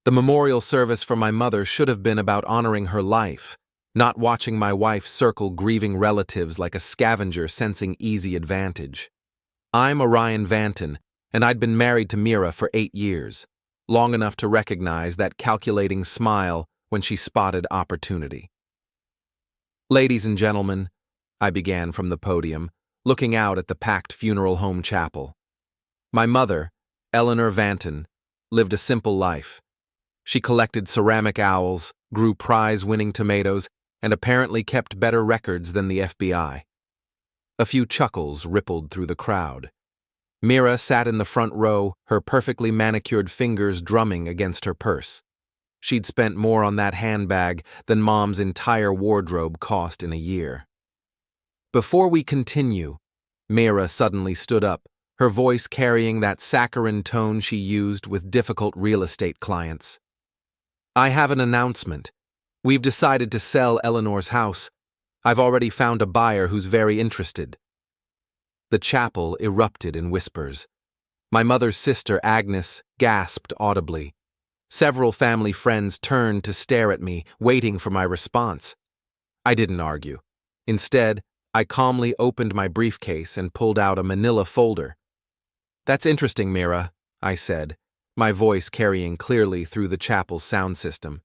The memorial service for my mother should have been about honoring her life, not watching my wife circle grieving relatives like a scavenger sensing easy advantage. I'm Orion Vanton, and I'd been married to Meira for 8 years, long enough to recognize that calculating smile when she spotted opportunity. Ladies and gentlemen, I began from the podium, looking out at the packed funeral home chapel. My mother, Eleanor Vanton, lived a simple life. She collected ceramic owls, grew prize-winning tomatoes, and apparently kept better records than the FBI. A few chuckles rippled through the crowd. Meira sat in the front row, her perfectly manicured fingers drumming against her purse. She'd spent more on that handbag than Mom's entire wardrobe cost in a year. Before we continue, Meira suddenly stood up, her voice carrying that saccharine tone she used with difficult real estate clients. I have an announcement. We've decided to sell Eleanor's house. I've already found a buyer who's very interested. The chapel erupted in whispers. My mother's sister, Agnes, gasped audibly. Several family friends turned to stare at me, waiting for my response. I didn't argue. Instead, I calmly opened my briefcase and pulled out a manila folder. "That's interesting, Meira," I said, my voice carrying clearly through the chapel's sound system.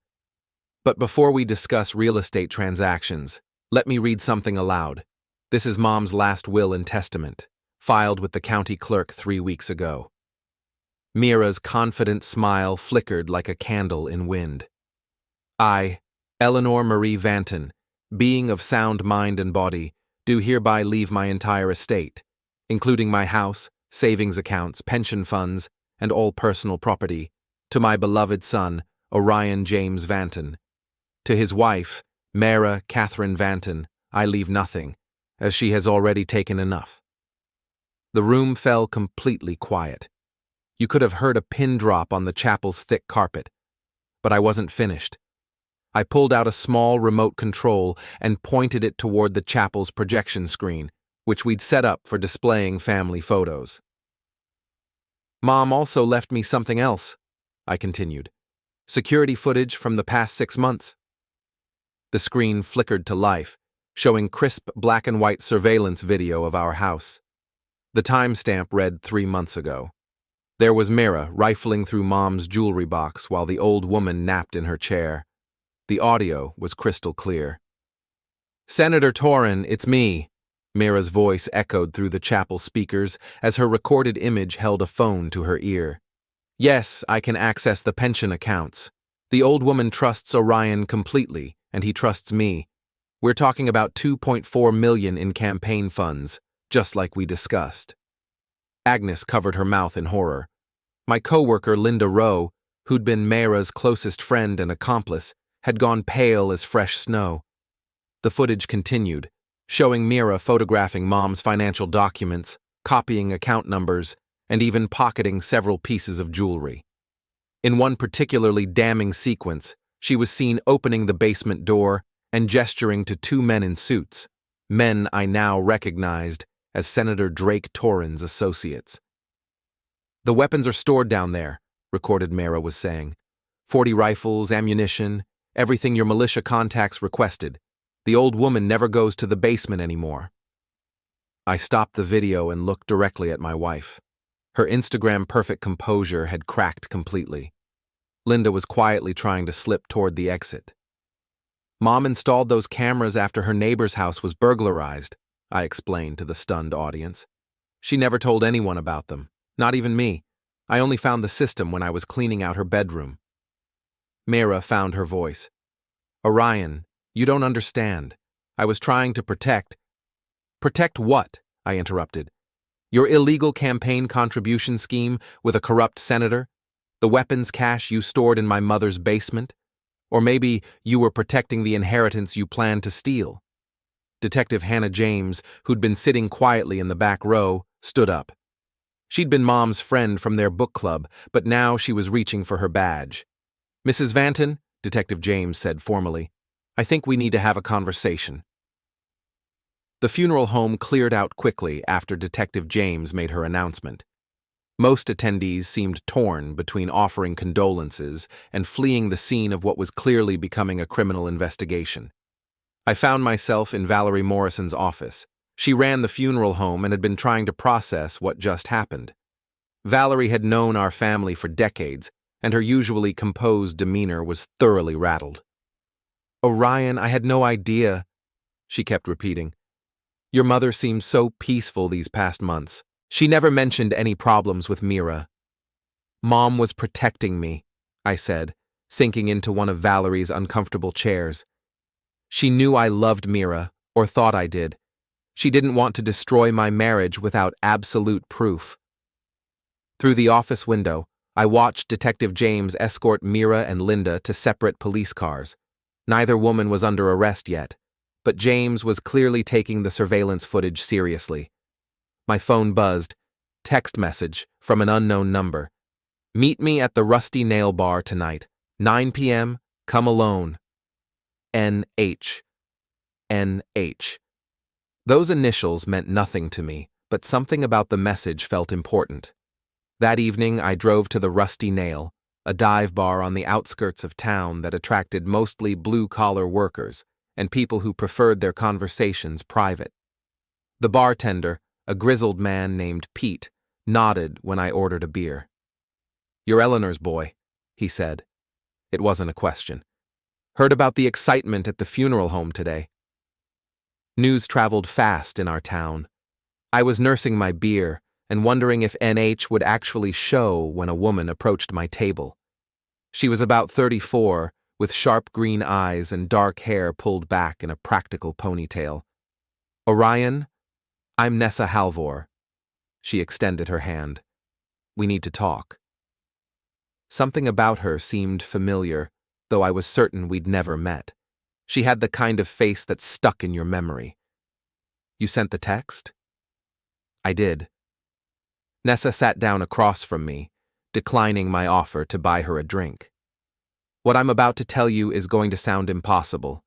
"But before we discuss real estate transactions, let me read something aloud. This is Mom's last will and testament, filed with the county clerk 3 weeks ago." Meira's confident smile flickered like a candle in wind. "I, Eleanor Marie Vanton, being of sound mind and body, do hereby leave my entire estate, including my house, savings accounts, pension funds, and all personal property, to my beloved son, Orion James Vanton. To his wife, Meira Catherine Vanton, I leave nothing, as she has already taken enough." The room fell completely quiet. You could have heard a pin drop on the chapel's thick carpet. But I wasn't finished. I pulled out a small remote control and pointed it toward the chapel's projection screen, which we'd set up for displaying family photos. "Mom also left me something else," I continued. "Security footage from the past 6 months." The screen flickered to life, showing crisp black and white surveillance video of our house. The timestamp read 3 months ago. There was Meira rifling through Mom's jewelry box while the old woman napped in her chair. The audio was crystal clear. "Senator Torrin, it's me," Meira's voice echoed through the chapel speakers as her recorded image held a phone to her ear. "Yes, I can access the pension accounts. The old woman trusts Orion completely, and he trusts me. We're talking about $2.4 million in campaign funds, just like we discussed." Agnes covered her mouth in horror. My coworker, Linda Rowe, who'd been Meira's closest friend and accomplice, had gone pale as fresh snow. The footage continued, showing Meira photographing Mom's financial documents, copying account numbers, and even pocketing several pieces of jewelry. In one particularly damning sequence, she was seen opening the basement door and gesturing to 2 men in suits, men I now recognized as Senator Drake Torrin's associates. "The weapons are stored down there," recorded Meira was saying. 40 rifles, ammunition, everything your militia contacts requested. The old woman never goes to the basement anymore." I stopped the video and looked directly at my wife. Her Instagram-perfect composure had cracked completely. Linda was quietly trying to slip toward the exit. "Mom installed those cameras after her neighbor's house was burglarized," I explained to the stunned audience. "She never told anyone about them, not even me. I only found the system when I was cleaning out her bedroom." Meira found her voice. "Orion, you don't understand. I was trying to protect—" "Protect what?" I interrupted. "Your illegal campaign contribution scheme with a corrupt senator? The weapons cache you stored in my mother's basement? Or maybe you were protecting the inheritance you planned to steal?" Detective Hannah James, who'd been sitting quietly in the back row, stood up. She'd been Mom's friend from their book club, but now she was reaching for her badge. "Mrs. Vanton," Detective James said formally, "I think we need to have a conversation." The funeral home cleared out quickly after Detective James made her announcement. Most attendees seemed torn between offering condolences and fleeing the scene of what was clearly becoming a criminal investigation. I found myself in Valerie Morrison's office. She ran the funeral home and had been trying to process what just happened. Valerie had known our family for decades, and her usually composed demeanor was thoroughly rattled. "Orion, I had no idea," she kept repeating. "Your mother seemed so peaceful these past months. She never mentioned any problems with Meira." "Mom was protecting me," I said, sinking into one of Valerie's uncomfortable chairs. "She knew I loved Meira, or thought I did. She didn't want to destroy my marriage without absolute proof." Through the office window, I watched Detective James escort Meira and Linda to separate police cars. Neither woman was under arrest yet, but James was clearly taking the surveillance footage seriously. My phone buzzed. Text message from an unknown number. "Meet me at the Rusty Nail Bar tonight, 9 p.m., come alone. N.H. N.H. Those initials meant nothing to me, but something about the message felt important. That evening, I drove to the Rusty Nail, a dive bar on the outskirts of town that attracted mostly blue-collar workers and people who preferred their conversations private. The bartender, a grizzled man named Pete, nodded when I ordered a beer. "You're Eleanor's boy," he said. It wasn't a question. "Heard about the excitement at the funeral home today." News traveled fast in our town. I was nursing my beer and wondering if NH would actually show when a woman approached my table. She was about 34, with sharp green eyes and dark hair pulled back in a practical ponytail. "Orion, I'm Nessa Halvor." She extended her hand. "We need to talk." Something about her seemed familiar, though I was certain we'd never met. She had the kind of face that stuck in your memory. "You sent the text?" I did. Nessa sat down across from me, declining my offer to buy her a drink. "What I'm about to tell you is going to sound impossible,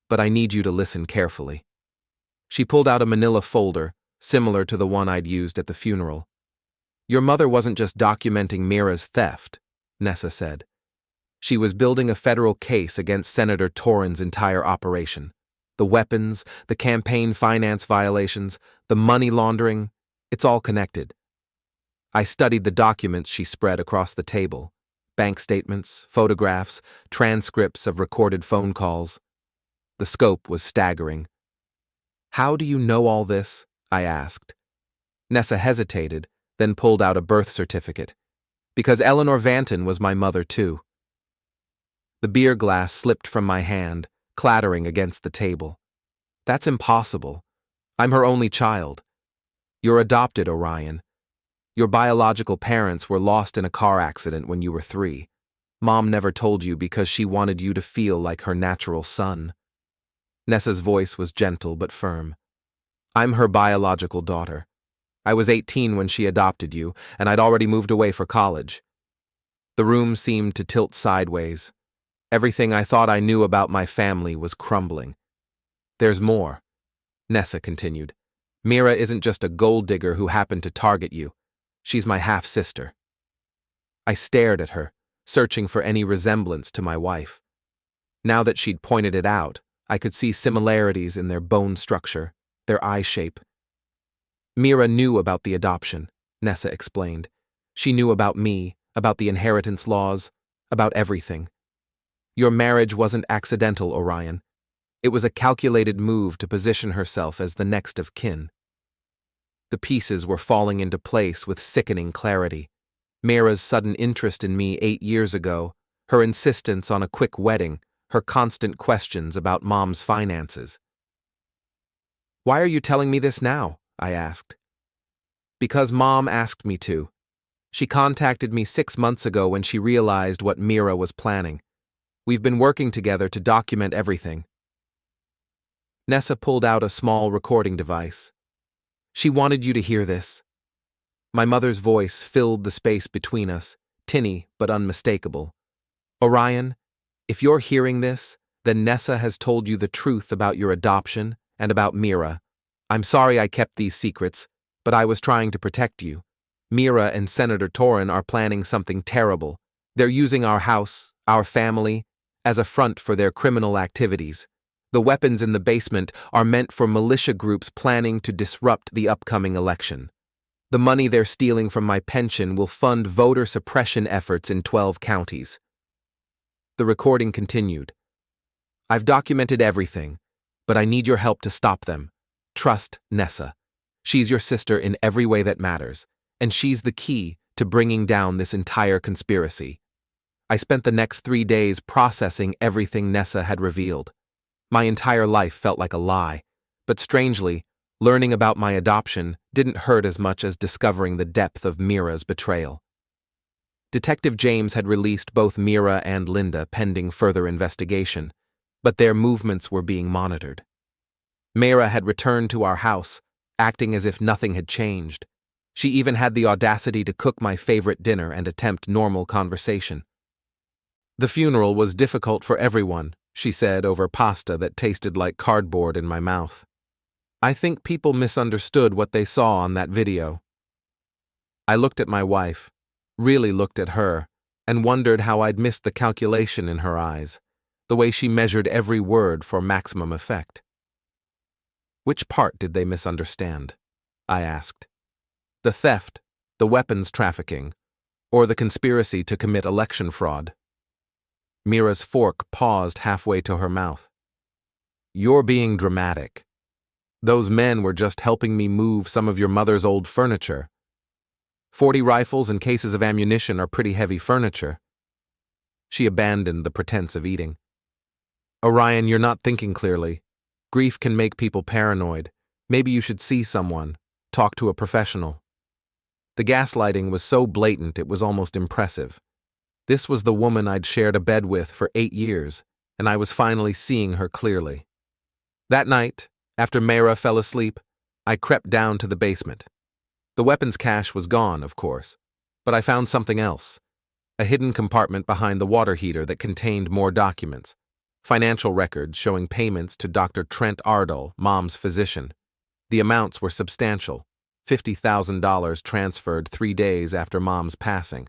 but I need you to listen carefully." She pulled out a manila folder, similar to the one I'd used at the funeral. "Your mother wasn't just documenting Meira's theft," Nessa said. "She was building a federal case against Senator Torren's entire operation. The weapons, the campaign finance violations, the money laundering, it's all connected." I studied the documents she spread across the table. Bank statements, photographs, transcripts of recorded phone calls. The scope was staggering. "How do you know all this?" I asked. Nessa hesitated, then pulled out a birth certificate. "Because Eleanor Vanton was my mother too." The beer glass slipped from my hand, clattering against the table. "That's impossible. I'm her only child. You're adopted, Orion. Your biological parents were lost in a car accident when you were 3. Mom never told you because she wanted you to feel like her natural son." Nessa's voice was gentle but firm. "I'm her biological daughter. I was 18 when she adopted you, and I'd already moved away for college." The room seemed to tilt sideways. Everything I thought I knew about my family was crumbling. "There's more," Nessa continued. "Meira isn't just a gold digger who happened to target you. She's my half-sister." I stared at her, searching for any resemblance to my wife. Now that she'd pointed it out, I could see similarities in their bone structure, their eye shape. "Meira knew about the adoption," Nessa explained. "She knew about me, about the inheritance laws, about everything. Your marriage wasn't accidental, Orion. It was a calculated move to position herself as the next of kin." The pieces were falling into place with sickening clarity. Meira's sudden interest in me 8 years ago, her insistence on a quick wedding, her constant questions about Mom's finances. "Why are you telling me this now?" I asked. "Because Mom asked me to. She contacted me 6 months ago when she realized what Meira was planning. We've been working together to document everything." Nessa pulled out a small recording device. "She wanted you to hear this." My mother's voice filled the space between us, tinny but unmistakable. "Orion, if you're hearing this, then Nessa has told you the truth about your adoption and about Meira. I'm sorry I kept these secrets, but I was trying to protect you. Meira and Senator Torin are planning something terrible. They're using our house, our family, as a front for their criminal activities. The weapons in the basement are meant for militia groups planning to disrupt the upcoming election. The money they're stealing from my pension will fund voter suppression efforts in 12 counties. The recording continued. I've documented everything, but I need your help to stop them. Trust Nessa. She's your sister in every way that matters, and she's the key to bringing down this entire conspiracy. I spent the next 3 days processing everything Nessa had revealed. My entire life felt like a lie, but strangely, learning about my adoption didn't hurt as much as discovering the depth of Meira's betrayal. Detective James had released both Meira and Linda pending further investigation, but their movements were being monitored. Meira had returned to our house, acting as if nothing had changed. She even had the audacity to cook my favorite dinner and attempt normal conversation. The funeral was difficult for everyone, she said over pasta that tasted like cardboard in my mouth. I think people misunderstood what they saw on that video. I looked at my wife, really looked at her, and wondered how I'd missed the calculation in her eyes, the way she measured every word for maximum effect. Which part did they misunderstand? I asked. The theft, the weapons trafficking, or the conspiracy to commit election fraud? Meira's fork paused halfway to her mouth. You're being dramatic. Those men were just helping me move some of your mother's old furniture. 40 rifles and cases of ammunition are pretty heavy furniture. She abandoned the pretense of eating. Orion, you're not thinking clearly. Grief can make people paranoid. Maybe you should see someone, talk to a professional. The gaslighting was so blatant it was almost impressive. This was the woman I'd shared a bed with for 8 years, and I was finally seeing her clearly. That night, after Meira fell asleep, I crept down to the basement. The weapons cache was gone, of course, but I found something else. A hidden compartment behind the water heater that contained more documents. Financial records showing payments to Dr. Trent Ardell, Mom's physician. The amounts were substantial, $50,000 transferred 3 days after Mom's passing.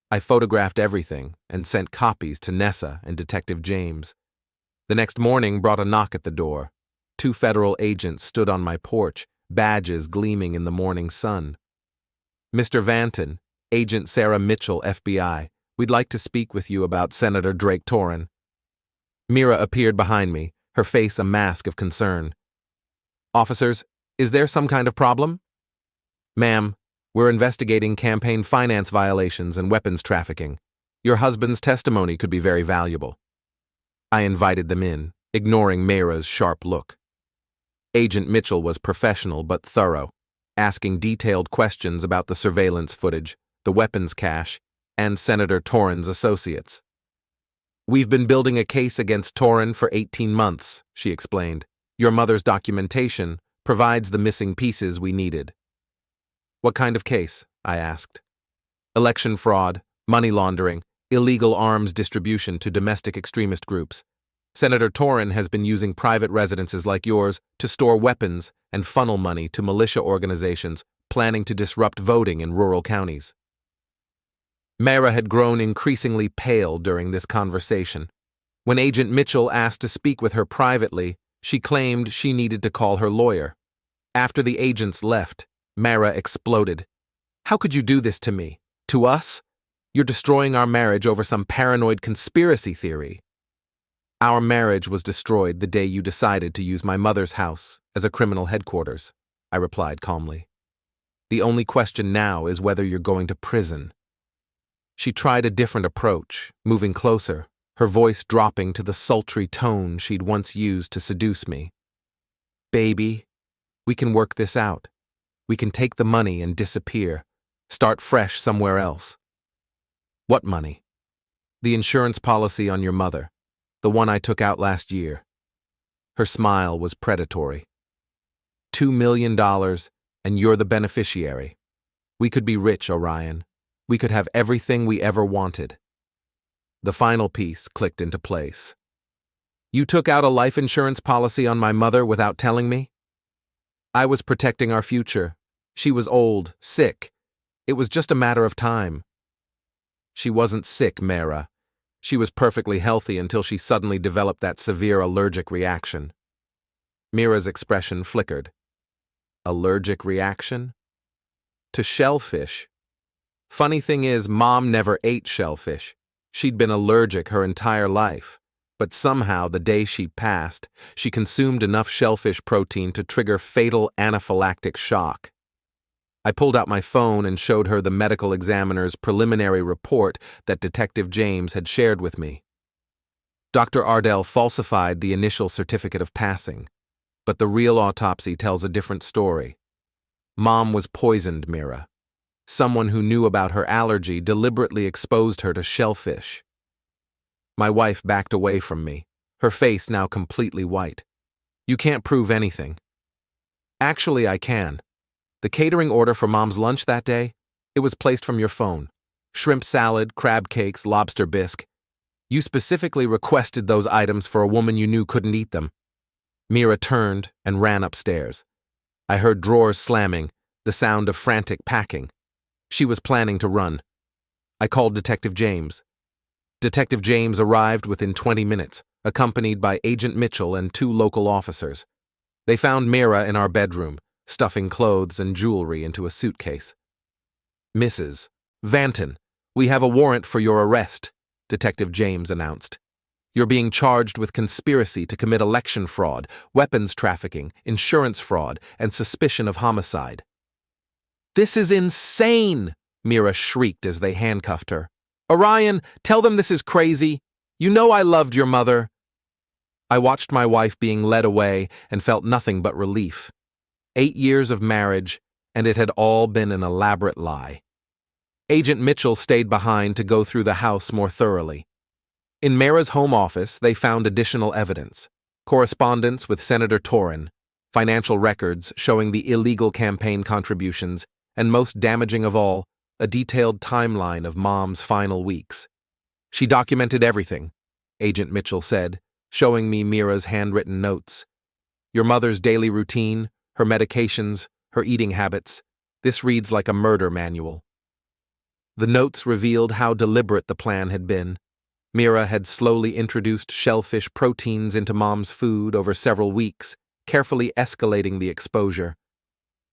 I photographed everything and sent copies to Nessa and Detective James. The next morning brought a knock at the door. 2 federal agents stood on my porch, badges gleaming in the morning sun. Mr. Vanton, Agent Sarah Mitchell, FBI, we'd like to speak with you about Senator Drake Torin. Meira appeared behind me, her face a mask of concern. Officers, is there some kind of problem? Ma'am, we're investigating campaign finance violations and weapons trafficking. Your husband's testimony could be very valuable. I invited them in, ignoring Meira's sharp look. Agent Mitchell was professional but thorough, asking detailed questions about the surveillance footage, the weapons cache, and Senator Torin's associates. We've been building a case against Torin for 18 months, she explained. Your mother's documentation provides the missing pieces we needed. What kind of case? I asked. Election fraud, money laundering, illegal arms distribution to domestic extremist groups. Senator Torin has been using private residences like yours to store weapons and funnel money to militia organizations planning to disrupt voting in rural counties. Meira had grown increasingly pale during this conversation. When Agent Mitchell asked to speak with her privately, she claimed she needed to call her lawyer. After the agents left, Meira exploded. How could you do this to me? To us? You're destroying our marriage over some paranoid conspiracy theory. Our marriage was destroyed the day you decided to use my mother's house as a criminal headquarters, I replied calmly. The only question now is whether you're going to prison. She tried a different approach, moving closer, her voice dropping to the sultry tone she'd once used to seduce me. Baby, we can work this out. We can take the money and disappear, start fresh somewhere else. What money? The insurance policy on your mother, the one I took out last year. Her smile was predatory. $2 million, and you're the beneficiary. We could be rich, Orion. We could have everything we ever wanted. The final piece clicked into place. You took out a life insurance policy on my mother without telling me? I was protecting our future. She was old, sick. It was just a matter of time. She wasn't sick, Meira. She was perfectly healthy until she suddenly developed that severe allergic reaction. Meira's expression flickered. Allergic reaction? To shellfish. Funny thing is, Mom never ate shellfish. She'd been allergic her entire life. But somehow, the day she passed, she consumed enough shellfish protein to trigger fatal anaphylactic shock. I pulled out my phone and showed her the medical examiner's preliminary report that Detective James had shared with me. Dr. Ardell falsified the initial certificate of passing, but the real autopsy tells a different story. Mom was poisoned, Meira. Someone who knew about her allergy deliberately exposed her to shellfish. My wife backed away from me, her face now completely white. You can't prove anything. Actually, I can. The catering order for Mom's lunch that day, it was placed from your phone. Shrimp salad, crab cakes, lobster bisque. You specifically requested those items for a woman you knew couldn't eat them. Meira turned and ran upstairs. I heard drawers slamming, the sound of frantic packing. She was planning to run. I called Detective James. Detective James arrived within 20 minutes, accompanied by Agent Mitchell and 2 local officers. They found Meira in our bedroom, stuffing clothes and jewelry into a suitcase. Mrs. Vanton, we have a warrant for your arrest, Detective James announced. You're being charged with conspiracy to commit election fraud, weapons trafficking, insurance fraud, and suspicion of homicide. This is insane, Meira shrieked as they handcuffed her. Orion, tell them this is crazy. You know I loved your mother. I watched my wife being led away and felt nothing but relief. 8 years of marriage, and it had all been an elaborate lie. Agent Mitchell stayed behind to go through the house more thoroughly. In Meira's home office, they found additional evidence: correspondence with Senator Torrin, financial records showing the illegal campaign contributions, and most damaging of all, a detailed timeline of Mom's final weeks. She documented everything, Agent Mitchell said, showing me Meira's handwritten notes. Your mother's daily routine, her medications, her eating habits. This reads like a murder manual. The notes revealed how deliberate the plan had been. Meira had slowly introduced shellfish proteins into Mom's food over several weeks, carefully escalating the exposure.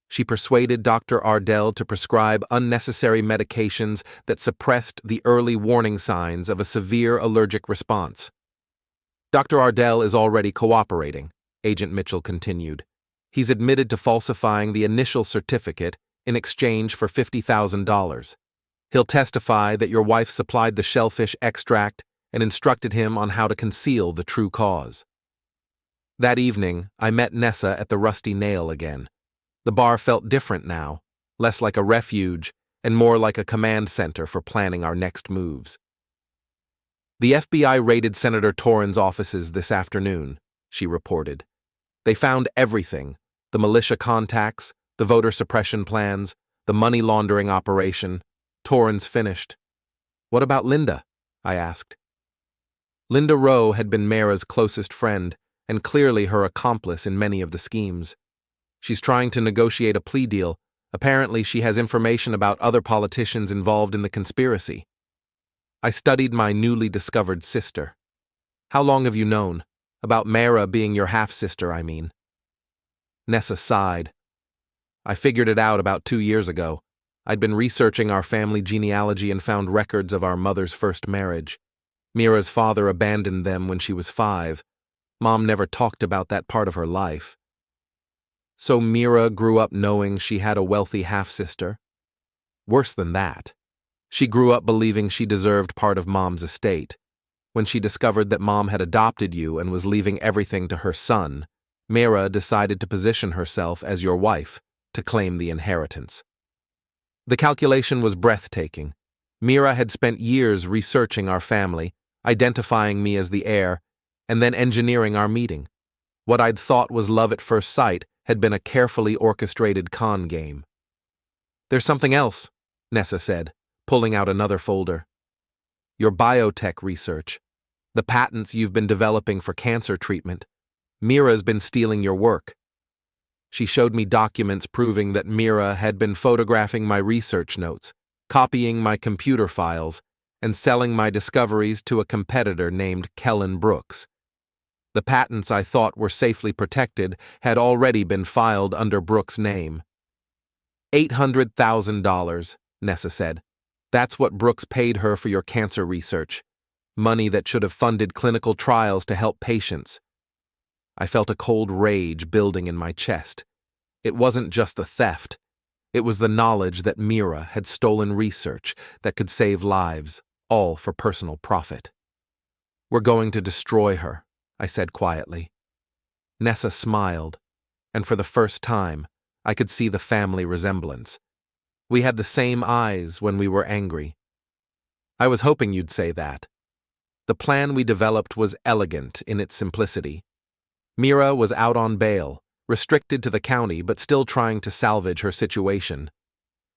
She persuaded Dr. Ardell to prescribe unnecessary medications that suppressed the early warning signs of a severe allergic response. Dr. Ardell is already cooperating, Agent Mitchell continued. He's admitted to falsifying the initial certificate in exchange for $50,000. He'll testify that your wife supplied the shellfish extract and instructed him on how to conceal the true cause. That evening, I met Nessa at the Rusty Nail again. The bar felt different now, less like a refuge and more like a command center for planning our next moves. The FBI raided Senator Torrin's offices this afternoon, she reported. They found everything: the militia contacts, the voter suppression plans, the money laundering operation. Torrin's finished. What about Linda? I asked. Linda Rowe had been Meira's closest friend and clearly her accomplice in many of the schemes. She's trying to negotiate a plea deal. Apparently, she has information about other politicians involved in the conspiracy. I studied my newly discovered sister. How long have you known? About Meira being your half-sister, I mean. Nessa sighed. I figured it out about 2 years ago. I'd been researching our family genealogy and found records of our mother's first marriage. Meira's father abandoned them when she was 5. Mom never talked about that part of her life. So Meira grew up knowing she had a wealthy half-sister? Worse than that. She grew up believing she deserved part of Mom's estate. When she discovered that Mom had adopted you and was leaving everything to her son, Meira decided to position herself as your wife to claim the inheritance. The calculation was breathtaking. Meira had spent years researching our family, identifying me as the heir, and then engineering our meeting. What I'd thought was love at first sight had been a carefully orchestrated con game. There's something else, Nessa said, pulling out another folder. Your biotech research. The patents you've been developing for cancer treatment. Meira's been stealing your work. She showed me documents proving that Meira had been photographing my research notes, copying my computer files, and selling my discoveries to a competitor named Kellen Brooks. The patents I thought were safely protected had already been filed under Brooks' name. $800,000, Nessa said. That's what Brooks paid her for your cancer research. Money that should have funded clinical trials to help patients. I felt a cold rage building in my chest. It wasn't just the theft. It was the knowledge that Meira had stolen research that could save lives, all for personal profit. We're going to destroy her, I said quietly. Nessa smiled, and for the first time, I could see the family resemblance. We had the same eyes when we were angry. I was hoping you'd say that. The plan we developed was elegant in its simplicity. Meira was out on bail, restricted to the county but still trying to salvage her situation.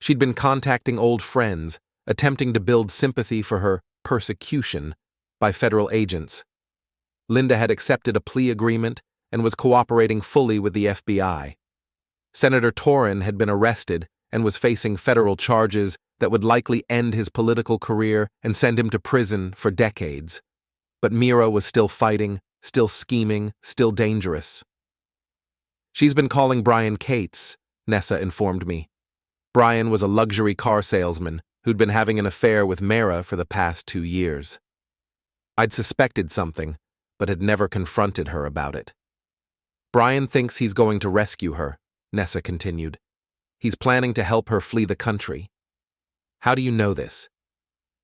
She'd been contacting old friends, attempting to build sympathy for her persecution by federal agents. Linda had accepted a plea agreement and was cooperating fully with the FBI. Senator Torrin had been arrested and was facing federal charges that would likely end his political career and send him to prison for decades. But Meira was still fighting, still scheming, still dangerous. She's been calling Brian Cates, Nessa informed me. Brian was a luxury car salesman who'd been having an affair with Meira for the past 2 years. I'd suspected something, but had never confronted her about it. Brian thinks he's going to rescue her, Nessa continued. He's planning to help her flee the country. How do you know this?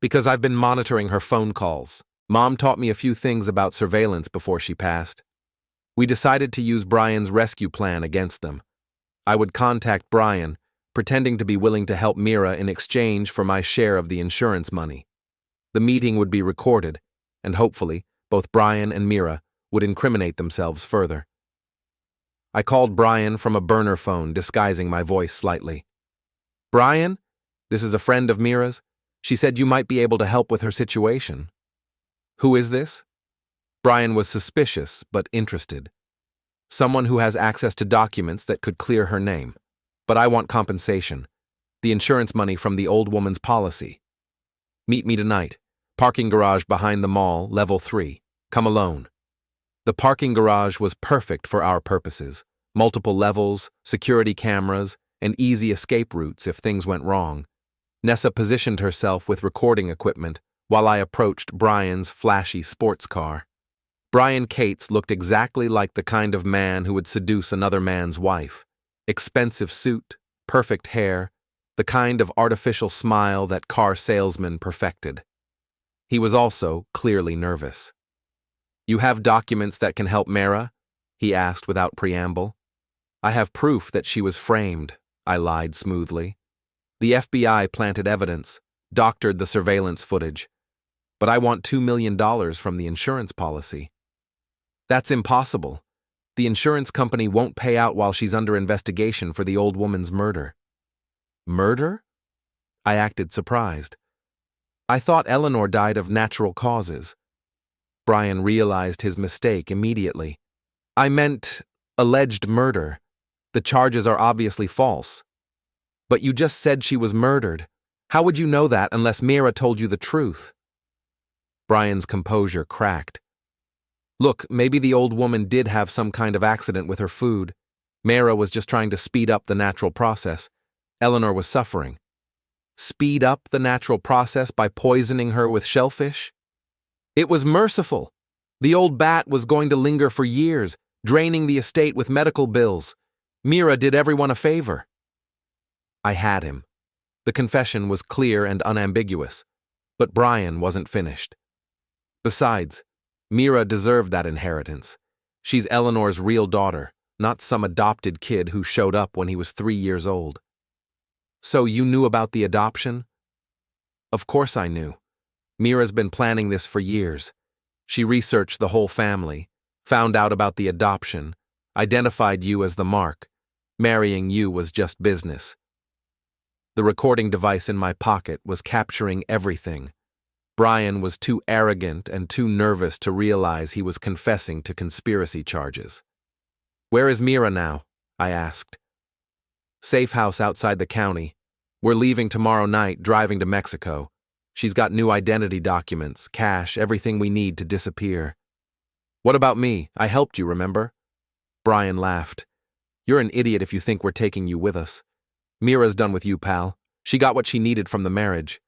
Because I've been monitoring her phone calls. Mom taught me a few things about surveillance before she passed. We decided to use Brian's rescue plan against them. I would contact Brian, pretending to be willing to help Meira in exchange for my share of the insurance money. The meeting would be recorded, and hopefully, both Brian and Meira would incriminate themselves further. I called Brian from a burner phone, disguising my voice slightly. Brian, this is a friend of Meira's. She said you might be able to help with her situation. Who is this? Brian was suspicious, but interested. Someone who has access to documents that could clear her name. But I want compensation. The insurance money from the old woman's policy. Meet me tonight. Parking garage behind the mall, level 3. Come alone. The parking garage was perfect for our purposes. Multiple levels, security cameras, and easy escape routes if things went wrong. Nessa positioned herself with recording equipment while I approached Brian's flashy sports car. Brian Cates looked exactly like the kind of man who would seduce another man's wife. Expensive suit, perfect hair, the kind of artificial smile that car salesmen perfected. He was also clearly nervous. You have documents that can help Meira? He asked without preamble. I have proof that she was framed, I lied smoothly. The FBI planted evidence, doctored the surveillance footage. But I want $2 million from the insurance policy. That's impossible. The insurance company won't pay out while she's under investigation for the old woman's murder. Murder? I acted surprised. I thought Eleanor died of natural causes. Brian realized his mistake immediately. I meant alleged murder. The charges are obviously false. But you just said she was murdered. How would you know that unless Meira told you the truth? Brian's composure cracked. Look, maybe the old woman did have some kind of accident with her food. Meira was just trying to speed up the natural process. Eleanor was suffering. Speed up the natural process by poisoning her with shellfish? It was merciful. The old bat was going to linger for years, draining the estate with medical bills. Meira did everyone a favor. I had him. The confession was clear and unambiguous, but Brian wasn't finished. Besides, Meira deserved that inheritance. She's Eleanor's real daughter, not some adopted kid who showed up when he was 3 years old. So you knew about the adoption? Of course I knew. Meira's been planning this for years. She researched the whole family, found out about the adoption, identified you as the mark. Marrying you was just business. The recording device in my pocket was capturing everything. Brian was too arrogant and too nervous to realize he was confessing to conspiracy charges. Where is Meira now? I asked. Safe house outside the county. We're leaving tomorrow night, driving to Mexico. She's got new identity documents, cash, everything we need to disappear. What about me? I helped you, remember? Brian laughed. You're an idiot if you think we're taking you with us. Meira's done with you, pal. She got what she needed from the marriage.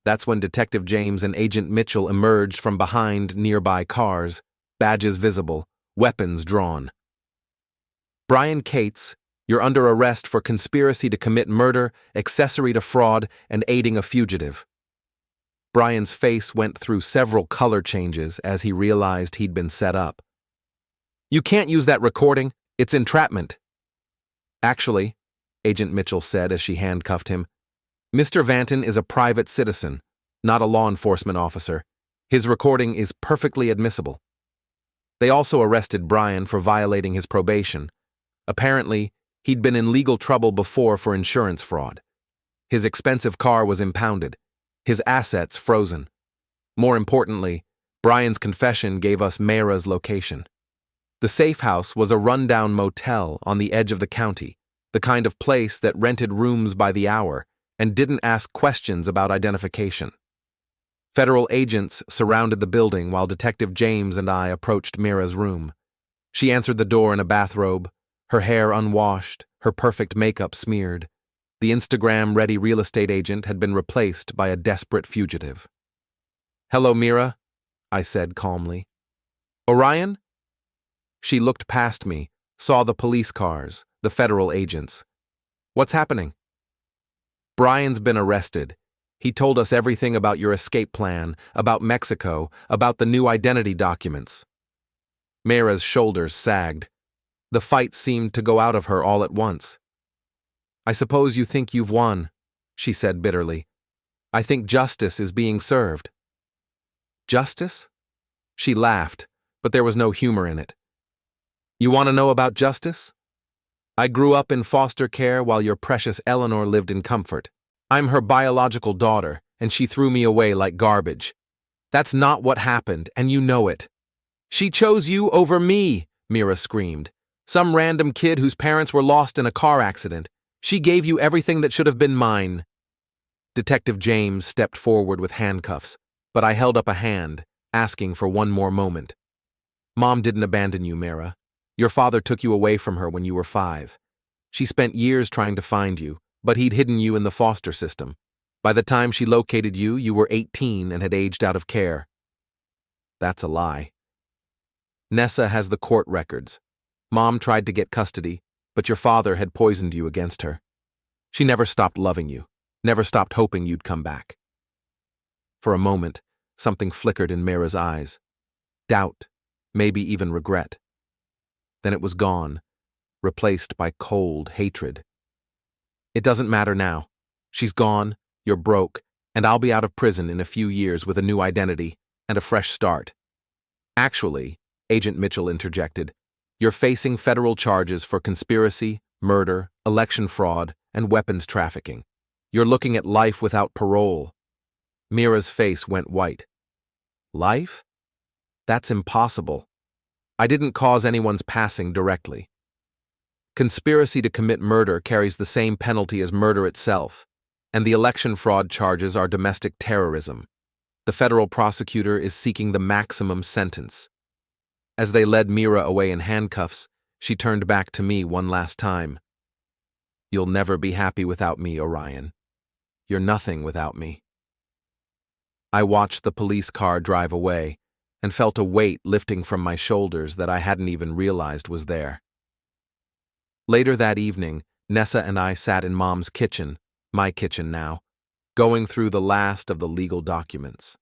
That's when Detective James and Agent Mitchell emerged from behind nearby cars, badges visible, weapons drawn. Brian Cates, you're under arrest for conspiracy to commit murder, accessory to fraud, and aiding a fugitive. Brian's face went through several color changes as he realized he'd been set up. You can't use that recording. It's entrapment. Actually, Agent Mitchell said as she handcuffed him, Mr. Vanton is a private citizen, not a law enforcement officer. His recording is perfectly admissible. They also arrested Brian for violating his probation. Apparently, he'd been in legal trouble before for insurance fraud. His expensive car was impounded, his assets frozen. More importantly, Brian's confession gave us Meira's location. The safe house was a rundown motel on the edge of the county, the kind of place that rented rooms by the hour and didn't ask questions about identification. Federal agents surrounded the building while Detective James and I approached Meira's room. She answered the door in a bathrobe, her hair unwashed, her perfect makeup smeared. The Instagram-ready real estate agent had been replaced by a desperate fugitive. Hello, Meira, I said calmly. Orion? She looked past me, saw the police cars, the federal agents. What's happening? Brian's been arrested. He told us everything about your escape plan, about Mexico, about the new identity documents. Meira's shoulders sagged. The fight seemed to go out of her all at once. I suppose you think you've won, she said bitterly. I think justice is being served. Justice? She laughed, but there was no humor in it. You want to know about justice? I grew up in foster care while your precious Eleanor lived in comfort. I'm her biological daughter, and she threw me away like garbage. That's not what happened, and you know it. She chose you over me, Meira screamed. Some random kid whose parents were lost in a car accident. She gave you everything that should have been mine. Detective James stepped forward with handcuffs, but I held up a hand, asking for one more moment. Mom didn't abandon you, Meira. Your father took you away from her when you were 5. She spent years trying to find you, but he'd hidden you in the foster system. By the time she located you, you were 18 and had aged out of care. That's a lie. Nessa has the court records. Mom tried to get custody, but your father had poisoned you against her. She never stopped loving you, never stopped hoping you'd come back. For a moment, something flickered in Meira's eyes. Doubt, maybe even regret. Then it was gone, replaced by cold hatred. It doesn't matter now. She's gone, you're broke, and I'll be out of prison in a few years with a new identity and a fresh start. Actually, Agent Mitchell interjected, you're facing federal charges for conspiracy, murder, election fraud, and weapons trafficking. You're looking at life without parole. Meira's face went white. Life? That's impossible. I didn't cause anyone's passing directly. Conspiracy to commit murder carries the same penalty as murder itself, and the election fraud charges are domestic terrorism. The federal prosecutor is seeking the maximum sentence. As they led Meira away in handcuffs, she turned back to me one last time. You'll never be happy without me, Orion. You're nothing without me. I watched the police car drive away and felt a weight lifting from my shoulders that I hadn't even realized was there. Later that evening, Nessa and I sat in Mom's kitchen, my kitchen now, going through the last of the legal documents.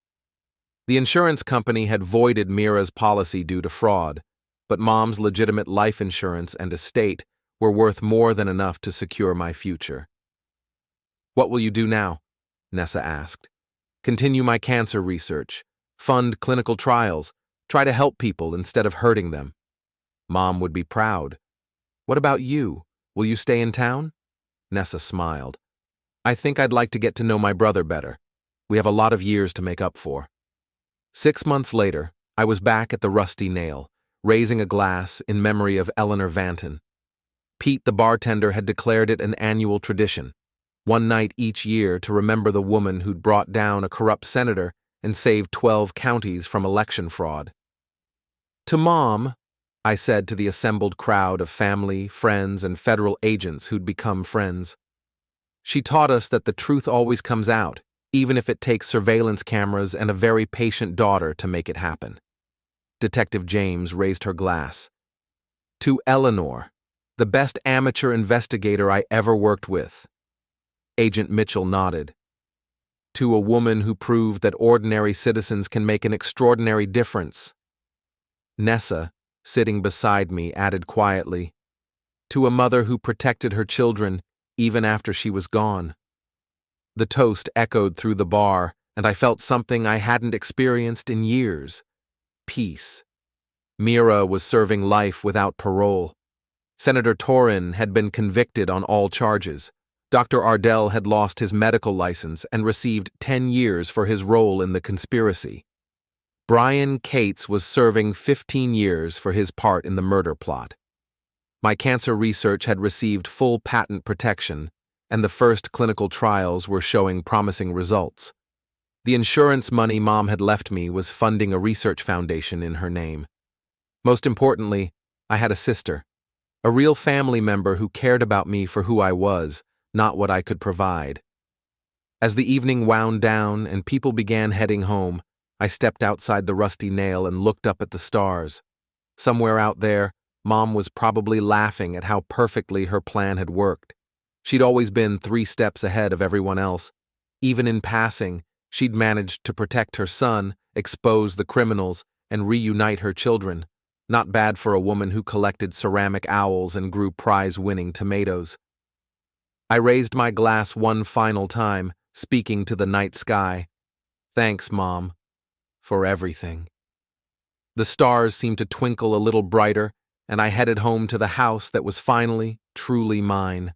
The insurance company had voided Meira's policy due to fraud, but Mom's legitimate life insurance and estate were worth more than enough to secure my future. What will you do now? Nessa asked. Continue my cancer research, fund clinical trials, try to help people instead of hurting them. Mom would be proud. What about you? Will you stay in town? Nessa smiled. I think I'd like to get to know my brother better. We have a lot of years to make up for. 6 months later, I was back at the Rusty Nail, raising a glass in memory of Eleanor Vanton. Pete, the bartender, had declared it an annual tradition, one night each year to remember the woman who'd brought down a corrupt senator and saved 12 counties from election fraud. To Mom, I said to the assembled crowd of family, friends, and federal agents who'd become friends. She taught us that the truth always comes out, even if it takes surveillance cameras and a very patient daughter to make it happen. Detective James raised her glass. To Eleanor, the best amateur investigator I ever worked with. Agent Mitchell nodded. To a woman who proved that ordinary citizens can make an extraordinary difference. Nessa, sitting beside me, added quietly. To a mother who protected her children even after she was gone. The toast echoed through the bar, and I felt something I hadn't experienced in years. Peace. Meira was serving life without parole. Senator Torin had been convicted on all charges. Dr. Ardell had lost his medical license and received 10 years for his role in the conspiracy. Brian Cates was serving 15 years for his part in the murder plot. My cancer research had received full patent protection, and the first clinical trials were showing promising results. The insurance money Mom had left me was funding a research foundation in her name. Most importantly, I had a sister, a real family member who cared about me for who I was, not what I could provide. As the evening wound down and people began heading home, I stepped outside the Rusty Nail and looked up at the stars. Somewhere out there, Mom was probably laughing at how perfectly her plan had worked. She'd always been 3 steps ahead of everyone else. Even in passing, she'd managed to protect her son, expose the criminals, and reunite her children. Not bad for a woman who collected ceramic owls and grew prize-winning tomatoes. I raised my glass one final time, speaking to the night sky. Thanks, Mom, for everything. The stars seemed to twinkle a little brighter, and I headed home to the house that was finally, truly mine.